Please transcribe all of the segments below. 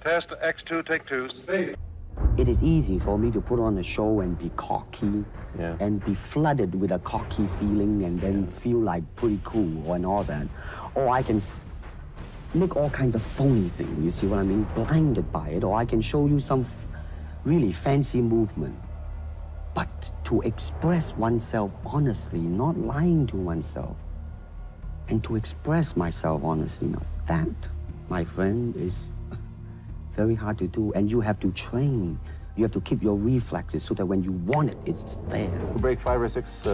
Test X2, take two. It is easy for me to put on a show and be cocky and be flooded with a cocky feeling and then feel like pretty cool and all that. Or I can make all kinds of phony things, you see what I mean? Blinded by it. Or I can show you some really fancy movement. But to express oneself honestly, not lying to oneself, and to express myself honestly, now that, my friend, is very hard to do. And you have to train. You have to keep your reflexes so that when you want it, it's there. You break 5 or 6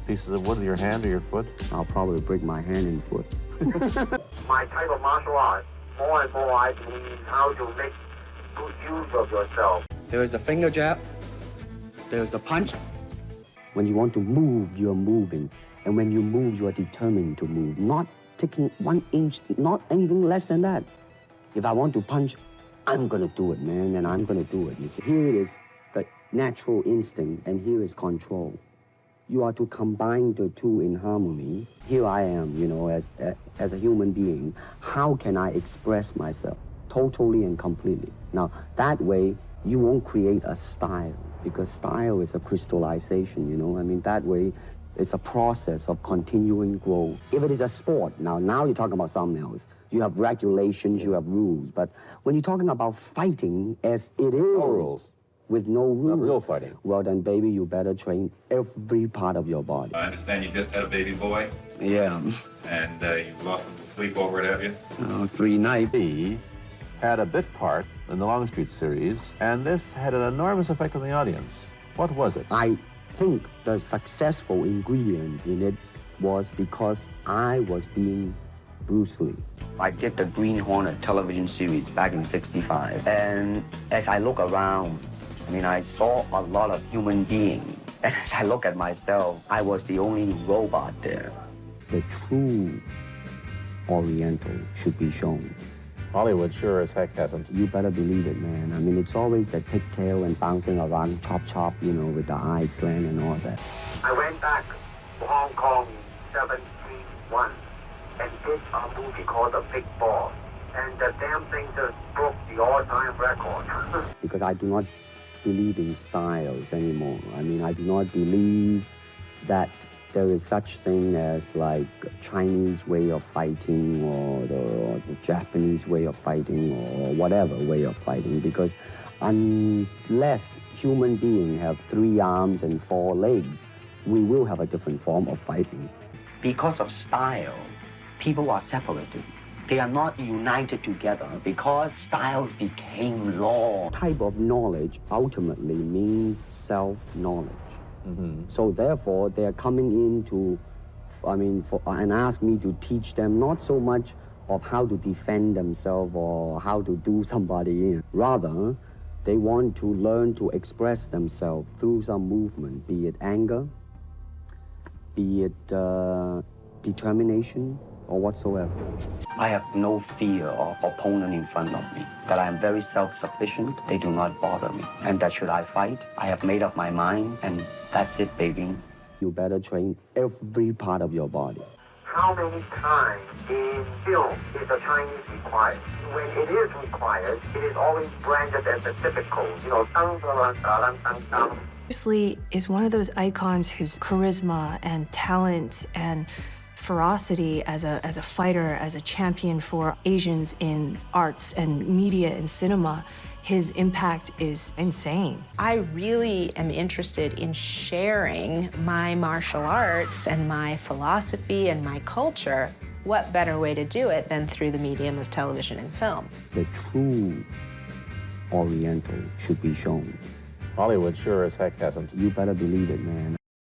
pieces of wood with your hand or your foot? I'll probably break my hand and foot. My type of martial art, more and more I believe how to make good use of yourself. There is the finger jab. There is the punch. When you want to move, you're moving. And when you move, you are determined to move. Not taking 1 inch, not anything less than that. If I want to punch, I'm gonna do it, man, and I'm gonna do it. You see, here it is, the natural instinct, and here is control. You are to combine the two in harmony. Here I am, you know, as a human being. How can I express myself totally and completely? Now, that way, you won't create a style, because style is a crystallization, you know? I mean, that way, it's a process of continuing growth. If it is a sport, now you're talking about something else. You have regulations, you have rules. But when you're talking about fighting as it is, no rules. With no rules. Not real fighting. Well, then, baby, you better train every part of your body. I understand you just had a baby boy, Yeah. and you lost him to sleep over it, have you? 3 nights. He had a bit part in the Longstreet series, and this had an enormous effect on the audience. What was it? I think the successful ingredient in it was because I was being Bruce Lee. I did the Green Hornet television series back in '65. And as I look around, I mean, I saw a lot of human beings. And as I look at myself, I was the only robot there. The true Oriental should be shown. Hollywood sure as heck hasn't. You better believe it, man. I mean, it's always that pigtail and bouncing around, chop, you know, with the eyes slant and all that. I went back to Hong Kong in '71 and did a movie called The Big Boss. And the damn thing just broke the all-time record. Because I do not believe in styles anymore. I mean, I do not believe that there is such thing as like Chinese way of fighting or the Japanese way of fighting or whatever way of fighting, because unless human beings have 3 arms and 4 legs, we will have a different form of fighting. Because of style, people are separated. They are not united together because styles became law. Type of knowledge ultimately means self-knowledge. So therefore, they're coming in to, and ask me to teach them not so much of how to defend themselves or how to do somebody in. Rather, they want to learn to express themselves through some movement, be it anger, be it determination, or whatsoever. I have no fear of opponent in front of me, that I am very self-sufficient. They do not bother me. And that should I fight, I have made up my mind, and that's it, baby. You better train every part of your body. How many times in film is the Chinese required? When it is required, it is always branded as the typical, you know, dang, dang, dang, dang, dang. Bruce Lee is one of those icons whose charisma and talent and ferocity as a fighter, as a champion for Asians in arts and media and cinema, his impact is insane. I really am interested in sharing my martial arts and my philosophy and my culture. What better way to do it than through the medium of television and film? The true Oriental should be shown. Hollywood sure as heck hasn't. You better believe it, man.